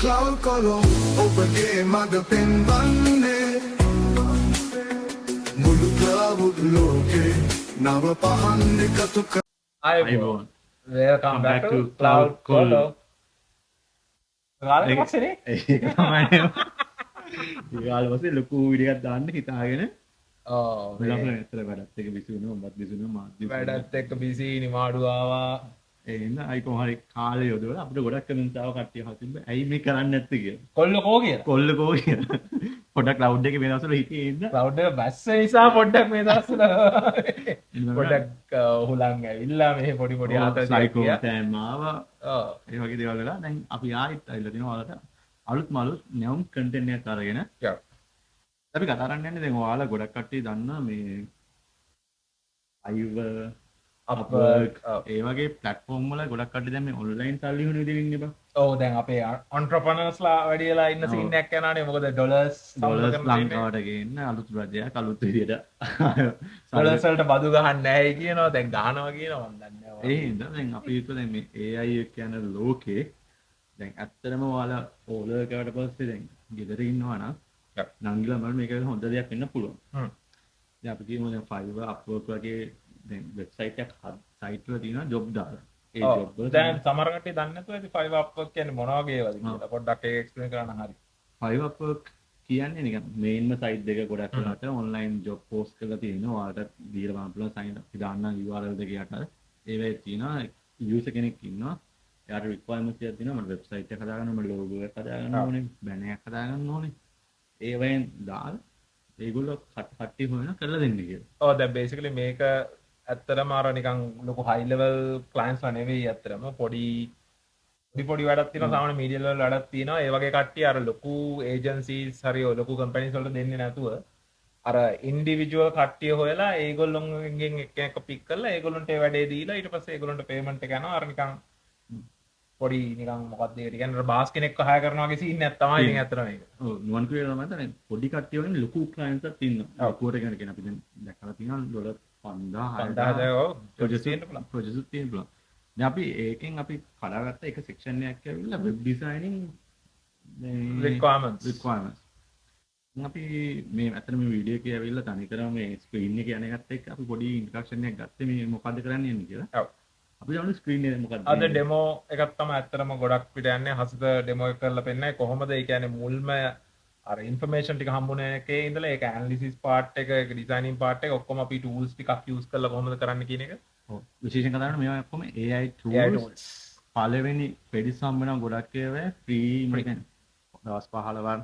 Cloud color ඔබගේ මඟ පෙන්වන්නේ මුළු cloud ලෝකේ නව පහන් එකතු කර අයිබෝන් welcome back to Cloud Colo. ගාලේ පස්සේනේ ඒක තමයි. ඊගාල පස්සේ ලොකු වීඩියෝ එකක් දාන්න හිතාගෙන ඔව් මම ඇත්තට වැඩත් එක බිසි වුණා මත් බිසි වුණා මාත් බිසි වුණා. වැඩත් එක්ක බිසි නිමාඩු ආවා. ඒ හින්දා අයි කොහොම හරි කාලේ යොදවලා අපිට ගොඩක් කමෙන්ට්ස් ආව කට්ටිය හතිබ්බ ඇයි මේ කරන්නේ නැත්තේ කියලා. කොල්ලෝ කෝ කියලා. කොල්ලකෝ කියලා. පොඩක් ක්ලවුඩ් එකේ මේ දවස්වල හිතේ ඉන්න. ක්ලවුඩ් එක බැස්ස නිසා පොඩ්ඩක් මේ දවස්වල පොඩ්ඩක් හුලං ඇවිල්ලා මේ පොඩි පොඩි ආතතියක් සයිකෝ ගියා. තෑම් ආවා. ඔව් ඒ වගේ දේවල් වල දැන් අපි ආයෙත් ඇවිල්ලා තිනවා ඔයාලට අලුත් මලුත් නැවුම් කන්ටෙන්ට් එකක් අරගෙන යා අපි කතා කරන්න යන්නේ දැන් ඔයාලා ගොඩක් කට්ටිය දන්නා මේ Fiverr Upwork ඒ වගේ platform වල ගොඩක් කට්ටිය දැන් මේ online සල්ලි හොයන විදිහින් ඉන්නේ බා. ඔව් දැන් අපේ entrepreneursලා වැඩි වෙලා ඉන්න scene එකක් යනවානේ මොකද ඩොලර්ස් ලංකාවට ගේන්න අලුත් රජයක් අලුත් විදියට ඩොලර්ස් වලට බදු ගහන්න නැහැ කියනවා දැන් ගහනවා කියනවා මම දන්නේ නැහැ. ඒ හින්දා දැන් අපි හිතුවා දැන් මේ AI එක යන ලෝකේ දැන් ඇත්තටම ඔයාලා ඕලර් එකකට පස්සේ දැන් ගෙදර ඉන්නවා නම් නංගිලා මම මේක හොඳ දෙයක් වෙන්න පුළුවන්. දැන් අපි කියමු දැන් Fiverr Upwork වගේ දැන් වෙබ්සයිට් එකක් සයිට් වල තියෙනවා ජොබ් දාලා. ඒ ජොබ් වල දැන් සමහර කට්ටිය දන්නේ නැතුව ඇති Fiverr Upwork කියන්නේ මොන වගේ ඒවාද කියලා පොඩ්ඩක් ඒක එක්ස්ප්ලেইন කරන්න හරි. Fiverr Upwork කියන්නේ නිකන් මේන්ම සයිට් දෙක ගොඩක් වෙලාවට ඔන්ලයින් ජොබ් පෝස්ට් කරලා තියෙනවා. ඔයාලට දීලා බලන්න පුළුවන් සයින් අපි දාන්නම් URL දෙක යට. ඒවෙත් තියෙනවා යූසර් කෙනෙක් ඉන්නවා. එයාට රික්වයර්මන්ට්ස් එකක් දෙනවා. මට වෙබ්සයිට් එක හදාගන්න ඕනේ, ලෝගෝ එක හදාගන්න ඕනේ, බැනර් එකක් හදාගන්න ඕනේ. ඒවෙන් දාලා ඒගොල්ලෝ කට්ටිය හොයන කරලා දෙන්න කියලා. ඔව් දැන් බේසිකලි මේක ඇත්තටම අර නිකන් ලොකු හයි ලෙවල් ක්ලයන්ට්ස් ලා නෙවෙයි ඇත්තටම පොඩි වැඩක් තියෙනවා සාමාන්‍ය මීඩියම් ලෙවල් වැඩක් තියෙනවා ඒ වගේ කට්ටිය අර ලොකු ඒජන්සීස් හරි ඔය ලොකු කම්පැනිස් වලට දෙන්නේ නැතුව අර ඉන්ඩිවිජුවල් කට්ටිය හොයලා ඒගොල්ලොන්ගෙන් එක්ක පික් කරලා ඒගොල්ලන්ට ඒ වැඩේ දීලා ඊට පස්සේ ඒගොල්ලන්ට පේමන්ට් එක යනවා අර නිකන් පොඩි නිකන් මොකක්ද ඒකට කියන්නේ බාස් කෙනෙක් හය කරනවා වගේ සීන් එකක් තමයි ඉතින් ඇත්තටම මේක. ඔව් නුවන් කියලා තමයි තමයි පොඩි කට්ටිය වගේ ලොකු ක්ලයන්ට්ස් එකක් ඉන්නවා. ලොකුවට කියන අපි දැන් දැකලා තියෙනවා ඩොලර් 5000 ඔව් ප්‍රොජෙක්ට් තියෙන්න පුළුවන්. දැන් අපි ඒකෙන් අපි කඩාගත්ත එක සෙක්ෂන් එකක් ඇවිල්ලා වෙබ් ඩිසයිනින් requirements. දැන් අපි මේ අතන මේ වීඩියෝ එකේ ඇවිල්ලා තනිකරම මේ ස්ක්‍රීන් එක යන එකත් එක්ක අපි පොඩි ඉන්ට්‍රොඩක්ෂන් එකක් ගත්තේ මේ මොකද්ද කරන්න යන්නේ කියලා. ඔව් අපි දවන ස්ක්‍රීන් එක මොකද්ද? අද ඩෙමෝ එකක් තමයි ඇත්තටම ගොඩක් පිට යන්නේ හසිත ඩෙමෝ එක කරලා පෙන්නන්නේ කොහොමද ඒ කියන්නේ මුල්ම අර ඉන්ෆර්මේෂන් ටික හම්බුනේ එකේ ඉඳලා ඒක ඇනලිසිස් පාර්ට් එක ඒක ඩිසයිනින් පාර්ට් එක ඔක්කොම අපි ටූල්ස් ටිකක් යූස් කරලා කොහොමද කරන්න කියන එක. ඔව් විශේෂයෙන් කතා කරන්නේ මේවා ඔක්කොම AI tools. පළවෙනි ක්‍රෙඩිට්ස් හම්බ වෙනවා ගොඩක් ඒවා ෆ්‍රී කියන්නේ දවස් 15ක්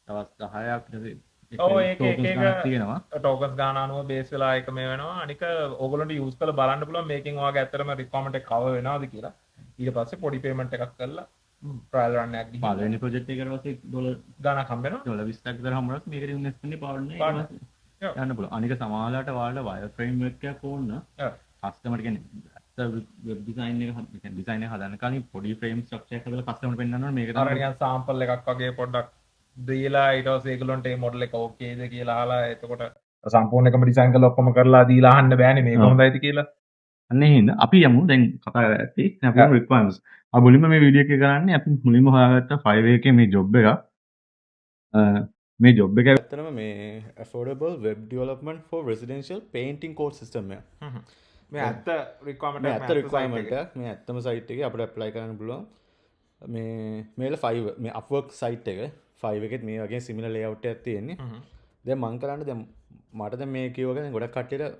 දවස් 10ක් ඔව් ඒක තියෙනවා. ටෝකන්ස් ගන්න අනුව බේස් වෙලා එක මේ වෙනවා. අනික ඕගොල්ලන්ට යූස් කරලා බලන්න පුළුවන් මේකෙන් ඔයාගේ ඇත්තටම රික්වයර්මන්ට් එක කවර් වෙනවද කියලා. ඊට පස්සේ පොඩි පේමන්ට් එකක් කරලා ට්‍රයල් රන් එකක් ගිහින් පළවෙනි ප්‍රොජෙක්ට් එකට පස්සේ ඩොලර් ගාණක් හම්බ වෙනවා. ඩොලර් 20ක් විතර හම්බ වුණාත් මේකට ඉන්වෙස්ට් කරන්න පාඩුනේ යන්න පුළුවන්. අනික සමාජලාට ඔයාලට වයර් ෆ්‍රේම්වර්ක් එකක් ඕන නම් කස්ටමර් කියන්නේ ඇත්ත වෙබ් ඩිසයින් එක කියන්නේ ඩිසයින් එක හදන්න කලින් පොඩි ෆ්‍රේම් ස්ට්‍රක්චර් එකක් හදලා කස්ටමර්ට පෙන්නන්න ඕනේ මේක තමයි නිකන් සාම්පල් එකක් වගේ පොඩ්ඩක් දීලා ඊට පස්සේ ඒගොල්ලන්ට මේ මොඩල් එක ඕකේද කියලා අහලා එතකොට සම්පූර්ණ එකම ඩිසයින් කරලා ඔක්කොම කරලා දීලා අහන්න බෑනේ මේක හොඳයිද කියලා. අන්න ඒ හින්දා අපි යමු දැන් කතා කරලා ඇති අපි යමු රික්වයර්මන්ට්ස්. අපි මුලින්ම මේ වීඩියෝ එකේ කරන්නේ අපි මුලින්ම හොයාගත්ත Fiverr එකේ මේ ජොබ් එක. මේ ජොබ් එක ඇත්තටම මේ affordable web development for residential painting course system එක. මේ ඇත්ත රික්වයර්මන්ට් මේ ඇත්ත රික්වයර්මන්ට් එක මේ ඇත්තම සයිට් එකේ අපිට ඇප්ලයි කරන්න පුළුවන්. මේ මේල Fiverr මේ Upwork සයිට් එක Fiverr එකෙත් මේ වගේ similar layout එකක් තියෙන්නේ. දැන් මම කරන්නේ දැන් මට දැන් මේ කියවගෙන දැන් ගොඩක් කට්ටියට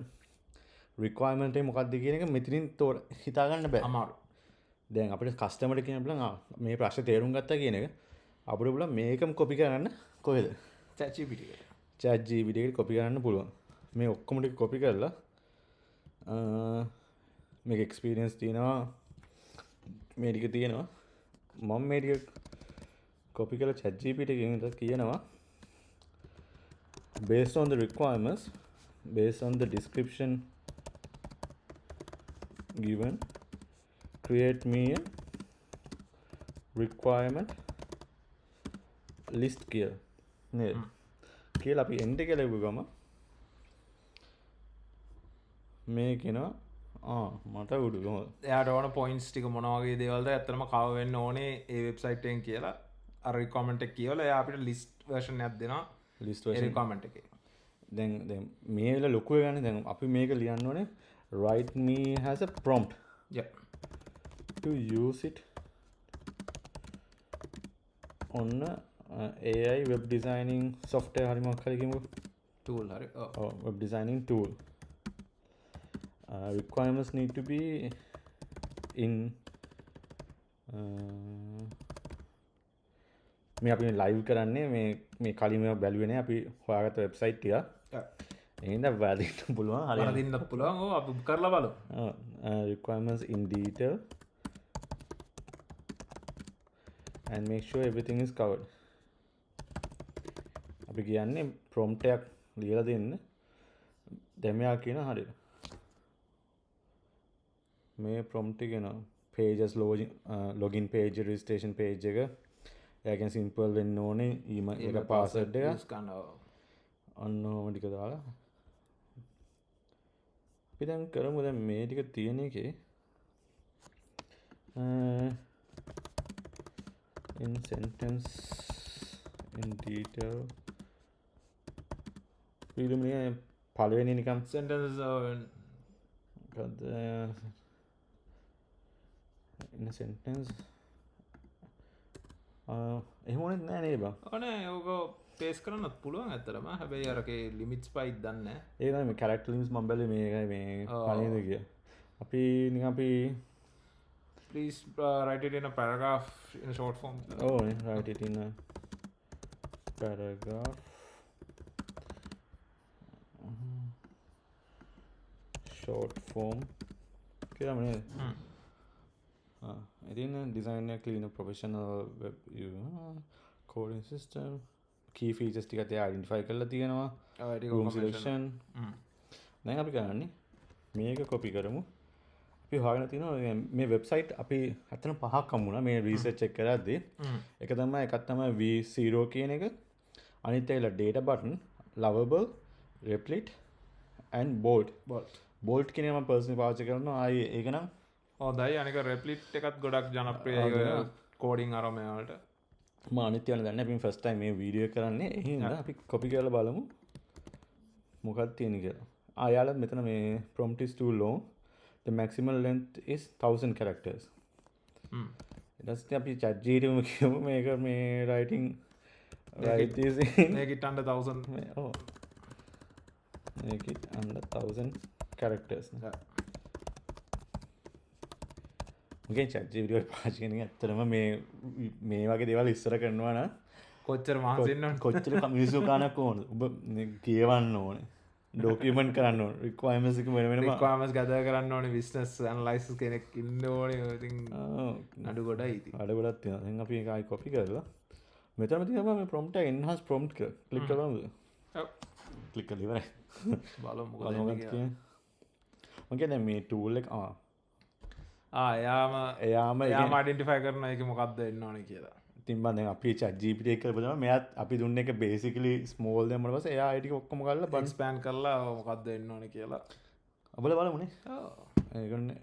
රික්වයර්මන්ට් එක මොකක්ද කියන එක මෙතනින් හිතා ගන්න බෑ. අමාරු. දැන් අපිට කස්ටමර්ට කියන්න පුළුවන් මේ ප්‍රශ්නේ තේරුම් ගත්තා කියන එක අපිට පුළුවන් මේකම කොපි කරන්න කොහෙද? ChatGPT එක. ChatGPT එකට කොපි කරන්න පුළුවන්. මේ ඔක්කොම ටික කොපි කරලා මේක එක්ස්පීරියන්ස් තියෙනවා මේ ටික තියෙනවා මම මේ ටික කොපි කරලා ChatGPT එකෙන් කියනවා based on the requirements based on the description given create me a requirement list කියලා නේද කියලා අපි end එක ලැබුවම මේ කියනවා මට උඩු කොහොමද එයාට ඕන පොයින්ට්ස් ටික මොන වගේ දේවල්ද ඇත්තටම කවර් වෙන්න ඕනේ ඒ වෙබ්සයිට් එකෙන් කියලා අර රිකමෙන්ට් එක කියවලා එයා අපිට ලිස්ට් වර්ෂන් එකක් දෙනවා ලිස්ට් ඒ version රිකමෙන්ට් එකේ. දැන් මේ වෙලාව ලොකු ගන්න දැන් අපි මේක ලියන්න ඕනේ write me has a prompt Yeah. to use it on AI web designing software හරි මොකක් හරි කියමුකෝ tool හරි. ඔව්. web designing tool requirements need to be in මේ අපි ලයිව් කරන්නේ මේ කලින් මේවා බැලුවේ නෑ අපි හොයාගත්ත වෙබ්සයිට් එක. එහෙනම් වැදින්න පුළුවන් හරි. වරදින්නත් පුළුවන්. ඔව් අපි කරලා බලමු. Requirements in detail and make sure everything is covered. අපි කියන්නේ prompt එකක් ලියලා දෙන්න. දැන් මෙයා කියන හරියට. මේ prompt එක න pages login page registration page එක ඒකෙන් simple වෙන්න ඕනේ email එක password එක use කරනවා. අන්න ඕම ටික දාලා අපි දැන් කරමු දැන් මේ ටික තියෙන එකේ in sentence in detail preliminary පළවෙනි නිකන් sentence මොකද්ද in a sentence එහෙම වුණේ නැහැ නේද බං ඕනේ ඕක පේස් කරන්නත් පුළුවන් ඇත්තටම. හැබැයි අරකේ ලිමිට්ස් පයිත් දන්නේ නැහැ. ඒ තමයි මේ character limits මම බැලුවේ මේකයි මේ පළවෙනිද කියලා අපි නිකන් අපි Please write it in a paragraph in a short form. oh write it in a paragraph short form කියලා නේද ඉතින් design a clean a professional web coding system key features ටිකත් identify කරලා තියෙනවා room selection දැන් අපි කරන්නේ මේක copy කරමු අපි හොයාගෙන තියෙනවා මේ වෙබ්සයිට් අපි අතන පහක් හම්බුණා මේ රිසර්ච් එක කරද්දී එක තමයි එකක් තමයි V0 කියන එක අනිත් එක data button lovable replit and bolt කියන එක මම personally පාවිච්චි කරනවා ආයේ ඒක නම් හොඳයි. අනික replit එකත් ගොඩක් ජනප්‍රියයි කෝඩින් අරමය වලට. මම අනිත් ඒවා දන්නේ අපි first time මේ වීඩියෝ එක කරන්නේ ඒ හින්දා අපි copy කරලා බලමු මොකක්ද තියෙන්නේ කියලා. යාළුවා මෙතන මේ prompt is too long the maximum length is 1000 characters. ඊට පස්සේ අපි chat GPT එකම කියමු මේක මේ writing write this in make it under 1000. oh make it under 1000 characters. මගේ chat GPT එක පාවිච්චි කරන එක ඇත්තටම මේ වගේ දේවල් ඉස්සර කරනවා නම් කොච්චර මහන්සි වෙන්න ඕනද? කොච්චර මිනිස්සු ගානක් ඕනද? ඔබ කියවන්න ඕනේ. ඩොකියුමන්ට් කරන්න ඕනේ. රික්වයර්මන්ට්ස් එක වෙන වෙනම රික්වයර්මන්ට්ස් ගදා කරන්න ඕනේ. බිස්නස් ඇනලයිසිස් කෙනෙක් ඉන්න ඕනේ. ඉතින් අඩු ගොඩයි ඉතින්. අඩු ගොඩක් තියෙනවා. දැන් අපි ඒක ආයි කොපි කරලා මෙතන තියෙනවා මේ prompt එක enhance prompt කියලා. ක්ලික් කරලාමද? ඔව්. ක්ලික් කරලා ඉවරයි. බලමු මොකද බලමු එන්නේ මොකක්ද කියලා. කියන්නේ. මම කියන්නේ මේ tool එක එයාම එයාම අයිඩෙන්ටිෆයි කරනවා ඒක මොකක්ද වෙන්න ඕනේ කියලා. ඉතින් බං දැන් අපි chat GPT එක කරලා බලනවා මෙයාත් අපි දුන්න එක basically small දැම්මම පස්සේ එයා ඒ ටික ඔක්කොම ගාලා බන් expand කරලා මොකක්ද වෙන්න ඕනේ කියලා. අපල බලමුනේ. ඔව්. ඒකනේ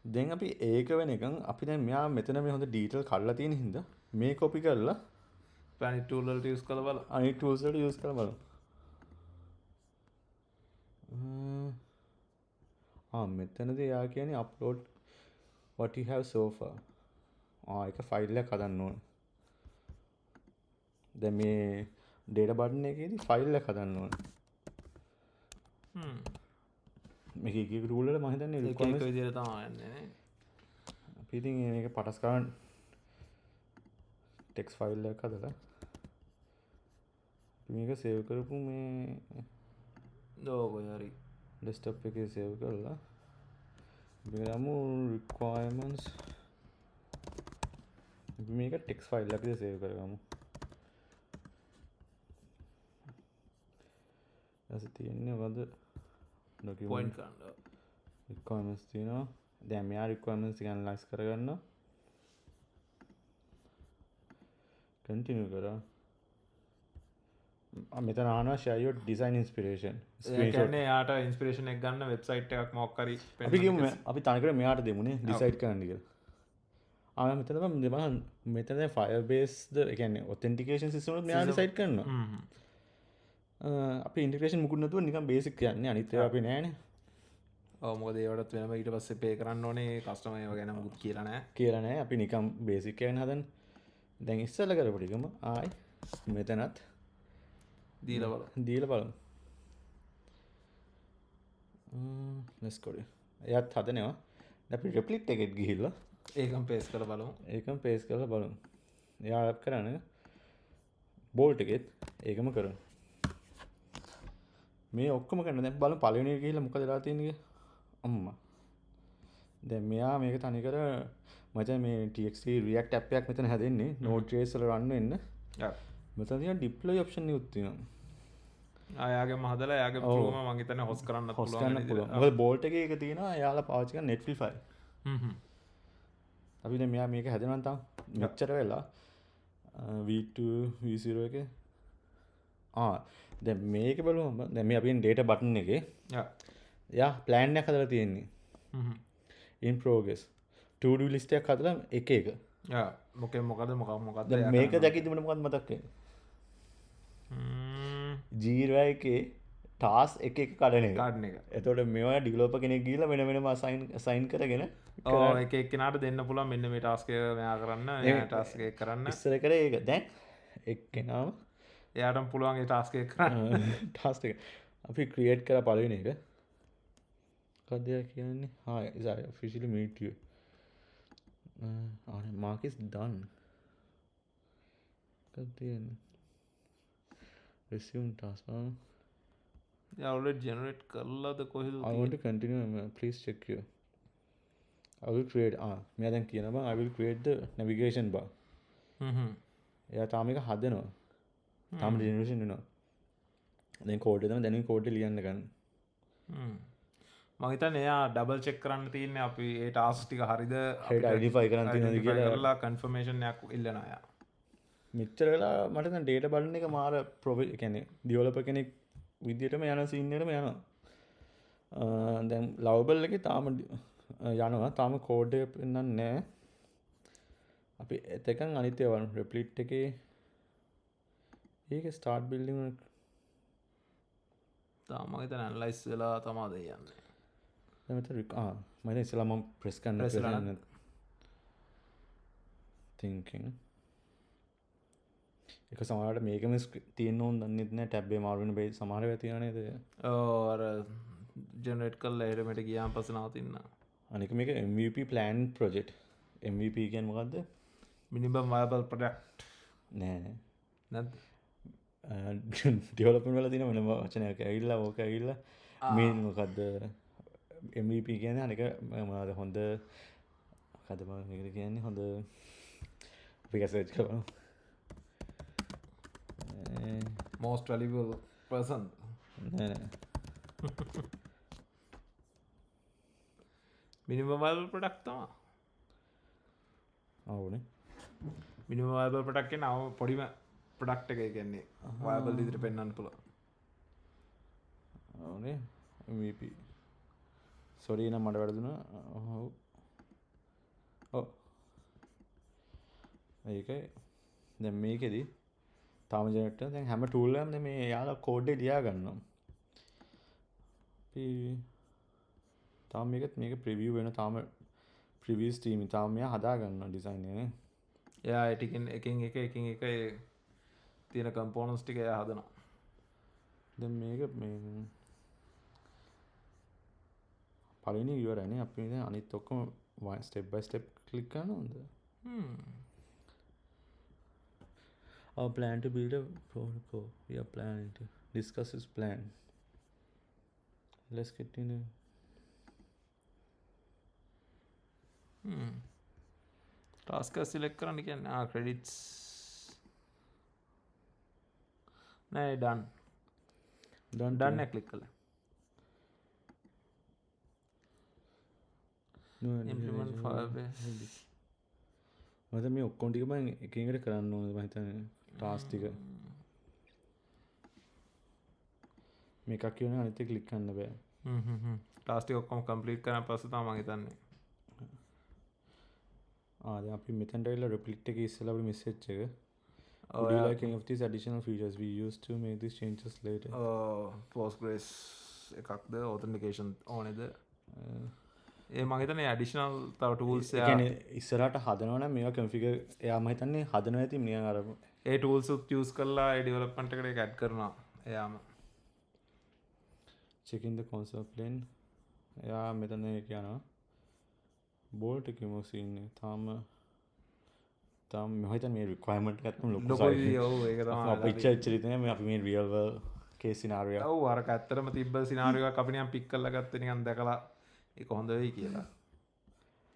දැන් අපි ඒක වෙන එකන් අපි දැන් මෙයා මෙතන මේ හොඳ detail කඩලා තියෙන හින්දා මේ copy කරලා planet tool වලට use කරලා බලන්න. අනිත් tools වලට use කරලා බලමු. මෙතනදී එයා කියන්නේ upload what you have so far. ඒක ෆයිල් එකක් හදන්න ඕනේ. දැන් මේ data button එකේදී ෆයිල් එකක් හදන්න ඕනේ. මේක එක රූල් වල මම හිතන්නේ ඒක එක විදිහට තමයි යන්නේ නේ. අපි ඉතින් මේක පටස් කරන් ටෙක්ස්ට් ෆයිල් එකක් හදලා අපි මේක සේව් කරපු මේ ඕකයි හරි. ඩෙස්ක්ටොප් එකේ සේව් කරලා අපි ගමු requirements අපි මේක ටෙක්ස්ට් ෆයිල් එකකට සේව් කරගමු. ඊට තියෙන්නේ මොකද point document කරන්න. requirements තියෙනවා. දැන් මෙයා requirements ටික analyze කරගන්නවා. continue කරා. මෙතන ආනවා share your design inspiration. ඒ කියන්නේ යාට ඉන්ස්පිරේෂන් එක ගන්න වෙබ්සයිට් එකක් මොකක් හරි අපි කියමු අපි තනිකර මෙයාට දෙමුනේ decide කරන්න කියලා. මෙතන දෙබහන් මෙතන ෆයර්බේස්ද එකන්නේ ඔතෙන්ටිකේෂන් සිස්ටම් මෙයා ඩිසයිඩ් කරනවා. අපි ඉන්ටිග්‍රේෂන් මුකුත් නැතුව නිකන් බේසික් කියන්නේ අනිත් ඒවා අපි නෑනේ. ඔව් මොකද ඒවටත් වෙනම ඊට පස්සේ පේ කරන්න ඕනේ කස්ටමර් ඒවා ගැන මුකුත් කියලා නෑ. කියලා නෑ අපි නිකන් බේසික් එකෙන් හදන්න. දැන් ඉස්සෙල්ලා කරපු ටිකම ආයි මෙතනත් දීලා බලමු. let's go. එයාත් හදනවා. දැන් අපි replit එකෙත් ගිහිල්ලා ඒකම පේස් කරලා බලමු. ඒකම පේස් කරලා බලමු. එයා ඇප් කරන්නේ බෝල්ට් එකෙත් ඒකම කරමු. මේ ඔක්කොම කරන දැන් බලමු පළවෙනි එක ගිහිල්ලා මොකද වෙලා තියෙන්නේ කියලා. අම්මා. දැන් මෙයා මේක තනිකර මචං මේ TXT React app එකක් මෙතන හැදෙන්නේ Node.js වල run වෙන්න. ඔව්. මෙතන තියෙන deploy option එකක් තියෙනවා. ආයාගේම හදලා එයාගේ ප්‍රෝම මම හිතන්නේ හොස් කරන්නත් host කරන්න පුළුවන්. මොකද bolt එකේ එක තියෙනවා එයාලා පාවිච්චි කරන Netlify. අපි දැන් මෙයා මේක හැදෙනවා තාම මෙච්චර වෙලා V2 V0 එකේ දැන් මේක බලමු. දැන් මේ අපි data button එකේ යා plan එකක් හදලා තියෙන්නේ. in progress to do list එකක් හදලා එක එක. මොකද දැන් මේක දැකිද්දි මට මොකක්ද මතක් වෙන්නේ? Jira එකේ ටාස්ක් එක එක කඩන එක. එතකොට මේවා ඩිවෙලොපර් කෙනෙක් ගිහලා වෙන වෙනම assign කරගෙන එක එක්කෙනාට දෙන්න පුළුවන් මෙන්න මේ ටාස්ක් එක මෙයා කරන්න එයා ටාස්ක් එක කරන්න. ඉස්සර කරේ ඒක. දැන් එක්කෙනාම එයාටම පුළුවන් ඒ ටාස්ක් එක කරන්න. ටාස්ක් එක අපි ක්‍රියේට් කරලා පළවෙනි එක. මොකක්ද කියන්නේ? is I officially meet you. mark is done. මොකක්ද කියන්නේ? resume task. already generate කරලාද කොහෙද I want to continue. Please check you. I will create මෙයා දැන් කියනවා I will create the navigation bar. එයා තාම එක හදනවා. තාම generation වෙනවා. දැන් කෝඩ් එක තමයි දැන් කෝඩ් එක ලියන්න ගන්න. මම හිතන්නේ එයා ඩබල් චෙක් කරන්න තියෙන්නේ අපි ඒ ටාස්ක් ටික හරිද හරියට identify කරන්න තියෙනවද කියලා කරලා කන්ෆර්මේෂන් එකක් ඉල්ලනවා එයා. මෙච්චර වෙලා මට දැන් data බලන එක මාර කියන්නේ developer කෙනෙක් විදියටම යන සීන් එකටම යනවා. දැන් lovable එකේ තාම යනවා. තාම කෝඩ් එක පෙන්නන්නේ නැහැ. අපි එතකන් අනිත් ඒවා බලමු. replit එකේ ඒක start building තාම මම හිතන්නේ analyze වෙලා තමයි දෙන්නේ. දැන් මෙතන මම ඉස්සෙල්ලා මම press කරන්න thinking එක සමහරවිට මේකම තියෙන්න ඕන දන්නෙත් නැහැ ටැබ් එක මාරු වෙන බෑ සමහර වෙලාව තියෙනවා නේද? ඔව් අර ජෙනරේට් කරලා එහෙමට ගියාම පස්සේ නවතින්න. අනික මේක MVP plan project. MVP කියන්නේ මොකද්ද? minimum viable product. නෑ නැද්ද? ඩෙවලොප්මන්ට් වල තියෙන මොනම වචනයක් ඇවිල්ලා ඕක ඇවිල්ලා මේ මොකද්ද MVP කියන්නේ අනික මොනවද හොඳ මොකද්ද මම මේකට කියන්නේ හොඳ අපි සර්ච් කරමු. most valuable person. නෑ minimum viable product තමයි. ආවනේ. minimum viable product කියන්නේ ආව පොඩිම product එක කියන්නේ viable විදිහට පෙන්වන්න පුළුවන්. ආවනේ MVP. sorry නම් මට වැරදුනා. ඔව්. ඒකයි දැන් මේකෙදි තාම ජෙනරේටර් දැන් හැම ටූල් එකම මේ යාලා කෝඩ් එක ලියා ගන්නවා. අපි තාම මේක ප්‍රිවිව් වෙන තාම ප්‍රිවියස් ටීම් තාම මෙයා හදා ගන්නවා ඩිසයින් එක නේ. එයා ඒ ටිකෙන් එකින් එක තියෙන කම්පෝනන්ට්ස් ටික එයා හදනවා. දැන් මේක මේ පළවෙනි ඉවරයි නේ. අපි දැන් අනිත් ඔක්කොම step by step click කරනවද? Our plan to build a protocol. We are planning to discuss this plan. Let's get in. Task එක සිලෙක්ට් කරන්න කියන්නේ credits නෑ done එක ක්ලික් කළා. implement firebase. මම මේ ඔක්කොම ටික මම එකින් එකට කරන්න ඕනද මම හිතන්නේ ටාස්ක් ටික. මේකක් කියනවා අනිත් එක ක්ලික් කරන්න බෑ. ටාස්ක් ටික ඔක්කොම කම්ප්ලීට් කරලා පස්සේ තමයි මම හිතන්නේ. දැන් අපි මෙතනට ඇවිල්ලා replit එකේ ඉස්සෙල්ලා අපිට message එක would you like any of these additional features we used to make these changes later පෝස්ග්‍රේස් එකක්ද authentication ඕනේද ඒ මම හිතන්නේ additional තව tools ඒ කියන්නේ ඉස්සරහට හදනවා නම් මේවා configure එයා මම හිතන්නේ හදනවා ඇති නිකන් අර ඒ tools උත් use කරලා ඒ development එකට ඒක add කරනවා එයාම checking the console plane එයා මෙතන කියනවා bolt එක මොකක්ද ඉන්නේ තාම මම හිතන්නේ මේ requirement එකත් ලොකු ලොකුයි ඔව් ඒක තමයි අපිට ඉච්චරිත නෑ මේ අපි මේ real world case scenario ඔව් අර ඇත්තටම තිබ්බ scenario එකක් අපි නිකන් pick කරලා ගත්තේ නිකන් දැකලා ඒක හොඳ වෙයි කියලා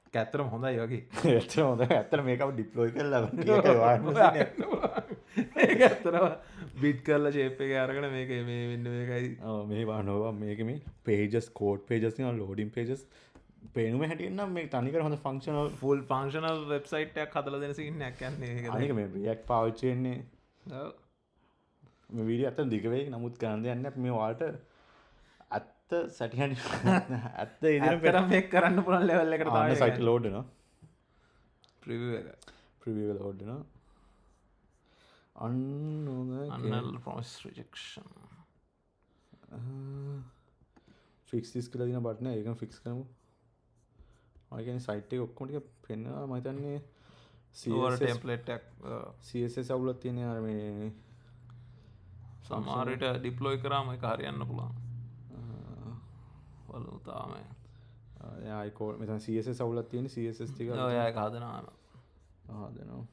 ඒක ඇත්තටම හොඳයි වගේ ඇත්තටම හොඳයි ඇත්තටම මේක අපි deploy කරලා ඒකයි වාරන්නේ ඒක ඇත්තටම bit කරලා shape එක අරගෙන මේක මේ වෙන්න මේකයි ඔව් මේ වහනවා මේක මේ pages code pages තියෙනවා loading pages පේනුම හැටියෙන් නම් මේ තනිකර හොඳ functional full functional website එකක් හදලා දෙන scene එකක් යන්නේ ඒක අනික මේ React පාවිච්චි වෙන්නේ ඔව් මේ වීඩියෝ අතන දිග වෙයි නමුත් කරන්න දෙයක් නැහැ මේ ඔයාලට ඇත්ත සැටියන් ඇත්ත ඇත්තටම මේක කරන්න පුළුවන් level එකට තමයි තමයි site load වෙනවා preview එක preview එක load වෙනවා unknown promise rejection fix this කියලා දින බටන් එක ඒකම fix කරමු ආ කියන්නේ site එක ඔක්කොම ටික පෙන්නවා මම හිතන්නේ over template එකක් CSS අවුලක් තියෙන අර මේ සමහර විට deploy කරාම ඒක හරියන්න පුළුවන් බලමු තාම එයා code මෙතන CSS අවුලක් තියෙන CSS ටික ඔය ඒක හදනවා හදනවා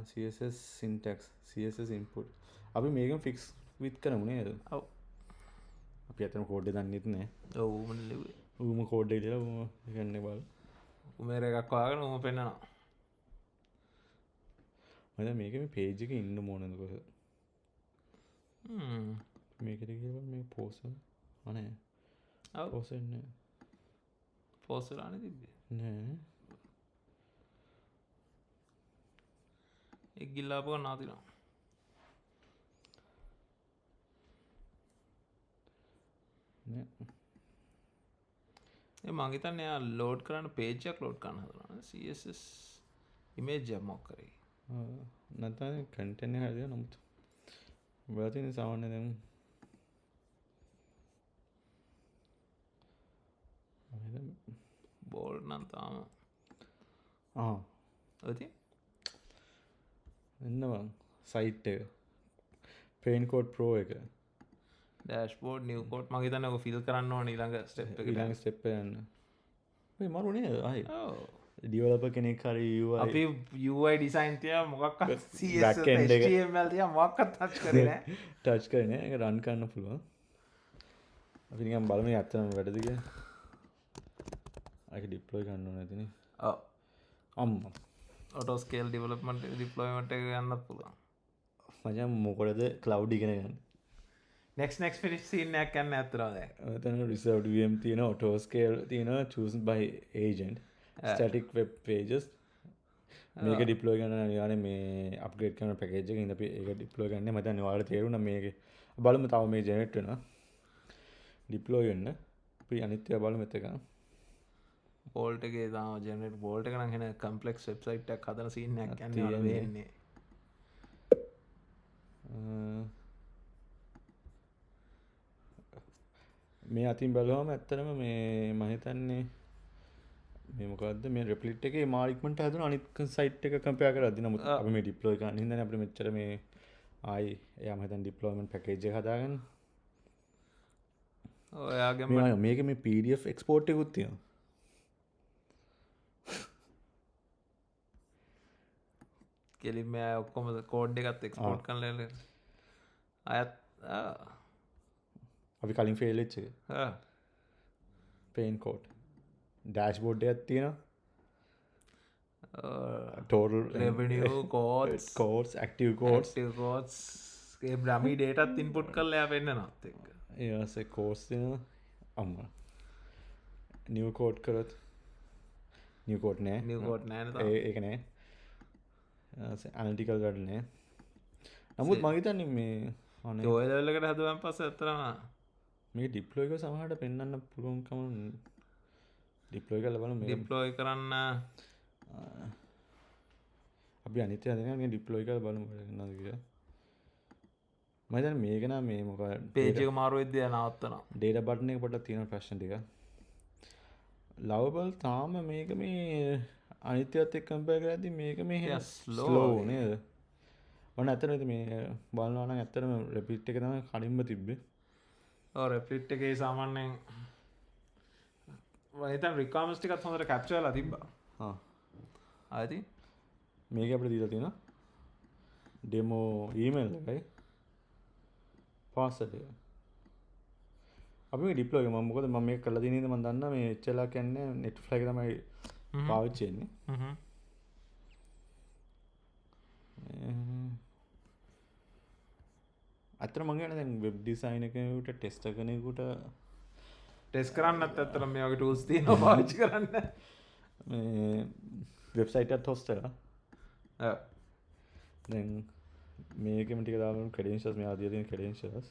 CSS syntax CSS input අපි මේකම fix with කරමු නේද ඔව් අපි අතන කෝඩ් එක දන්නෙත් නෑ ඔව් මම ලිව්වේ ඌම කෝඩ් එක ලියලා ඌම ගන්න බල උමේර එකක් වාගෙන උම පෙන්නනවා මම මේක මේ page එකේ ඉන්න ඕනද කොහෙද මේකට ගිහලා මේ post අනේ ඔව් post එන්නේ post කරන්නේ තිබ්බේ නෑ ඒක ගිල්ලාපු ගන්න ආතිනවා නෑ ඒ මං හිතන්නේ යා ලෝඩ් කරන්න page එකක් ලෝඩ් කරන්න හදනවා CSS image එක මොක් කරේ නැත්නම් content එක හරියට නමුත් ඔයාලා තියෙන සාමාන්‍ය දැන් බෝල්ඩ් නම් තාම ඔතේ එන්න බං සයිට් එක paint code pro එක dashboard new code මම හිතන්නේ ඔක fill කරන්න ඕනේ ඊළඟ step එකට ඊළඟ step එක යන්න මේ මරු නේද ආයි ඔව් developer කෙනෙක් හරි UI අපි UI design තියා මොකක්වත් CSS Backend එක. HTML තියා මොකක්වත් touch කරේ නැහැ ටච් කරන එක රන් කරන්න පුළුවන් අපි නිකන් බලමු ඇත්තටම වැඩද කියලා ඒක ඩිප්ලොයි කරන්න ඕනේ නැතිනේ ඔව් අම්මා auto scale development deployment එක යන්නත් පුළුවන් මචං මොකටද cloud ඉගෙන ගන්න next finish scene එකක් යන්න ඇත්තටම දැන් එතන reserved VM තියෙන auto scale තියෙන choose by agent static web pages මේක deploy කරන්න අනිවාර්යෙන් මේ upgrade කරන package එකකින් අපි ඒක deploy කරන්නේ මම දැන් ඔයාලට තේරුණා මේකේ බලමු තව මේ generate වෙනවා deploy වෙන්න අපි අනිත් ඒවා බලමු එතක bolt එකේ තාම generate bolt එක නම් එන complex website එකක් හදන scene එකක් යන්නේ වල වෙන්නේ මේ අතින් බලුවම ඇත්තටම මේ මම හිතන්නේ මේ මොකද්ද මේ replit එකේ මාර්ක්මන්ට් හැදුන අනිත් සයිට් එක කම්පෙයාර් කරද්දී නමුත් අපි මේ deploy කරන්න හින්දානේ අපිට මෙච්චර මේ ආයි එයා මම හිතන්නේ deployment package එක හදාගන්න ඔයාගෙම මේක මේ PDF export එකකුත් තියෙනවා කෙලින්ම ඔක්කොම කෝඩ් එකත් එක්ස්පෝර්ට් කරලා අයත් අපි කලින් ෆේල් වෙච්ච එක paint code dashboard එකක් තියෙනවා total revenue codes active codes ඒ dummy data input කරලා එයා පෙන්නනත් එක්ක ඊට codes තියෙනවා අම්මා new code කරොත් new code නෑ new code නෑ නේද ඒක නෑ analytical ගන්න නෑ නමුත් මම හිතන්නේ මේ අනේ ඔය ලෙවල් එකට හදුවන් පස්සේ ඇත්තටම මේ ඩිප්ලොයි එක සමහරට පෙන්වන්න පුළුවන්කම ඩිප්ලොයි කරලා බලමු මේක ඩිප්ලොයි කරන්න අපි අනිත් හදන ඩිප්ලොයි කරලා බලමු මොකද කියලා මම දැන් මේක නම් මේ මොකද පේජ් එක මාරු වෙද්දී නවත්තනවා ඩේටා බටන් එක පොඩ්ඩක් තියෙන ප්‍රශ්න ටික ලවබල් තාම මේක මේ අනිත්‍යත් එක්ක කම්පෙයාර් කරද්දී මේක මේ ස්ලෝ නේද ඔන්න ඇත්තටම මේ බලනවා නම් ඇත්තටම රෙපිට් එක තමයි කලින්ම තිබ්බේ ඔව් රෙපිට් එකේ සාමාන්‍යයෙන් වයිතන් රික්වයර්මන්ට්ස් ටිකත් හොඳට කැප්චර් වෙලා තිබ්බා හා ආයිති මේක අපිට දීලා තියෙනවා ඩෙමෝ ඊමේල් එකයි පාස්වර්ඩ් එක අපි මේ ඩිප්ලොයි එක මම මොකද මම මේක කරලා තියෙන ඉඳන් මම දන්නා මේ එච්චලා කියන්නේ නෙට්ෆ්ලයි එක තමයි පාවිච්චි වෙන්නේ අතර මම කියන්නේ දැන් වෙබ් ඩිසයින් එකකට ටෙස්ටර් කෙනෙකුට ටෙස්ට් කරන්නත් ඇත්තටම මේ වගේ ටූල්ස් තියෙනවා පාවිච්චි කරන්න මේ වෙබ්සයිට් එකත් හොස්ට් කරලා ඔව් දැන් මේකෙම ටික දාගන්න ක්‍රෙඩෙන්ෂල්ස් මේ ආදිය තියෙන ක්‍රෙඩෙන්ෂල්ස්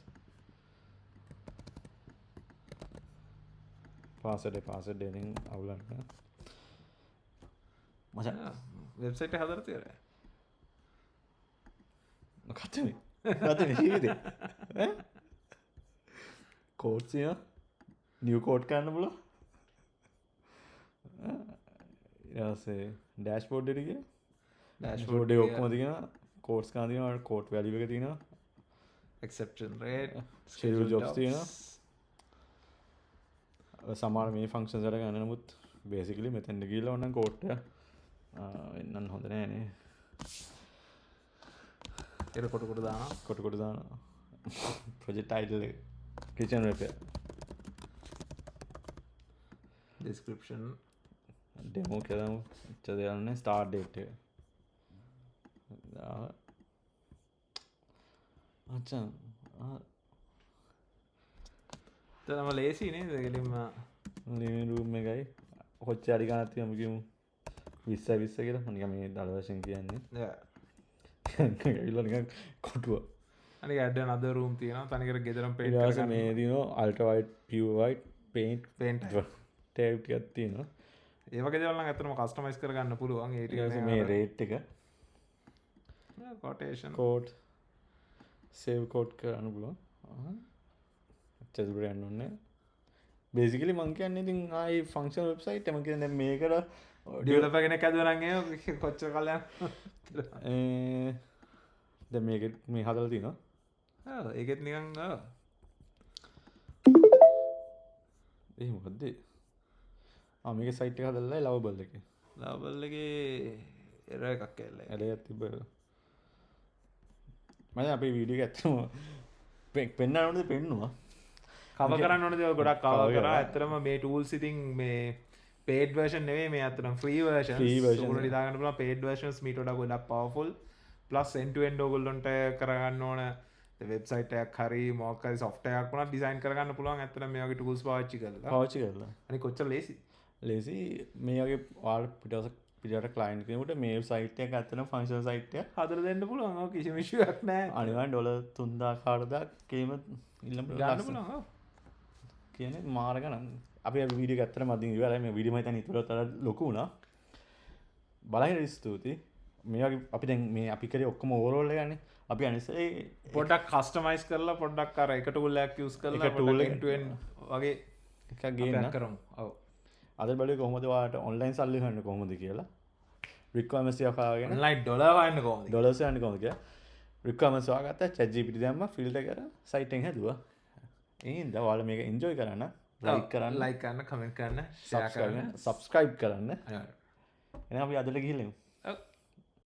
පාස්වර්ඩ් එකෙන් අවුලන්න මචං වෙබ්සයිට් එක හදලා තියෙනවා මොකක්ද මේ ජීවිතේ ඈ කෝඩ්ස් එක නිව් කෝඩ් කරන්න බලන්න ඊට පස්සේ ඩෑෂ්බෝඩ් එකට ගියා ඩෑෂ්බෝඩ් එක ඔක්කොම තියෙනවා කෝඩ්ස් ගන්න තියෙනවා කෝඩ් වැලියු එක තියෙනවා exception rate schedule jobs තියෙනවා සමහර මේ ෆන්ක්ෂන්ස් වල ගන්න නමුත් බේසිකලි මෙතෙන්ද ගිහලා ඕනනම් කෝඩ් එක වෙන්නත් හොඳ නෑ නේ ඒක කොට දානවා කොට දානවා ප්‍රොජෙක්ට් ටයිටල් එක කිචන් රිපෙයාර් description ඩෙමෝ කරමු ඉච්ච දෙන්නේ ස්ටාර්ට් ඩේට් එක අච්චා තම ලේසි නේද කෙලින්ම ලිවිං රූම් එකයි කොච්චර හරි ගන්නත් තියමු කියමු 20 20 කියලා මම නිකන් මේ ඩලර් වශයෙන් කියන්නේ ඒවිලා නිකන් කොටුව අනික ඇඩ් අනද රූම් තියෙනවා තනිකර ගෙදරම පේන්ට් ඊට පස්සේ කරගන්න මේ Dino ultra wide pure wide paint paint tape ටිකක් තියෙනවා ඒ වගේ දේවල් නම් ඇත්තටම කස්ටමයිස් කරගන්න පුළුවන් ඒ ඊට පස්සේ මේ රේට් එක කොටේෂන් කෝඩ් සේව් කෝඩ් කරන්න පුළුවන් චතුර යන්න ඕනේ බේසිකලි මං කියන්නේ ඉතින් ආයි ෆන්ක්ෂනල් වෙබ්සයිට් එක මං කියන්නේ දැන් මේකට ඩෙවලොපර් කෙනෙක් හදුවා නම් ඒ කොච්චර කාලයක් දැන් මේක මේ හදලා තිනවා ඔව් ඒකෙත් නිකන් ඔව් ඒ මොකද්ද මේක සයිට් එක හදලා ලවබල් එකේ ලවබල් එකේ එරර් එකක් ඇවිල්ලා ඇලයක් තිබ්බ මම අපේ වීඩියෝ එක ඇත්තම පෙන්නන්න ඕනද පෙන්නුවා කව කරන්න ඕන දේවල් ගොඩක් කව කරා ඇත්තටම මේ ටූල්ස් ඉතින් මේ paid version නෙවෙයි මේ ඇත්තටම free version උගලට දාගන්න පුළුවන් paid versions මීට වඩා ගොඩක් powerful plus end to end ඕගොල්ලන්ට කරගන්න ඕන වෙබ්සයිට් එකක් හරි මොකක් හරි software එකක් වුණා ඩිසයින් කරගන්න පුළුවන් ඇත්තටම මේ වගේ tools පාවිච්චි කරලා අනික කොච්චර ලේසි මේ වගේ ඔයාලට පිටට ක්ලයින්ට් කෙනෙකුට මේ සයිට් එක ඇත්තටම ෆන්ක්ෂනල් සයිට් එක හදලා දෙන්න පුළුවන් ඔව් කිසිම ඉෂුව එකක් නැහැ අනිවාර්යෙන් ඩොලර් 3000 4000 කේම ඉල්ලන්න පුළුවන් ඔව් කියන්නේ මාර ගණන් අපි වීඩියෝ එක ඇත්තටම අදින් ඉවරයි මේ වීඩියෝ මම හිතන්නේ ඊටතර ලොකු වුණා බලහිර ස්තුතියි මේ වගේ අපි දැන් මේ අපි කරේ ඔක්කොම ඕවරෝල් එකනේ අපි අනිසේ පොඩ්ඩක් කස්ටමයිස් කරලා පොඩ්ඩක් අර එක ටූල් එකක් යූස් කරලා tool end to end වගේ එකක් ගේන්න කරමු ඔව් අද බලුවේ කොහොමද ඔයාලට ඔන්ලයින් සල්ලි හොයන්න කොහොමද කියලා රික්වයර්මන්ට්ස් ටික හොයාගෙන ඔන්ලයින් ඩොලර් හොයන්න කොහොමද ඩොලර්ස් හොයන්න කොහොමද කියලා රික්වයර්මන්ට්ස් හොයාගත්තා chat gpt දැම්මා ෆිල්ටර් කරා සයිට් එකෙන් හැදුවා එහෙනම් ඔයාලා මේක එන්ජොයි කරන්න ලයික් කරන්න කමෙන්ට් කරන්න ෂෙයා කරන්න සබ්ස්ක්‍රයිබ් කරන්න එහෙනම් අපි අදට ගිහින්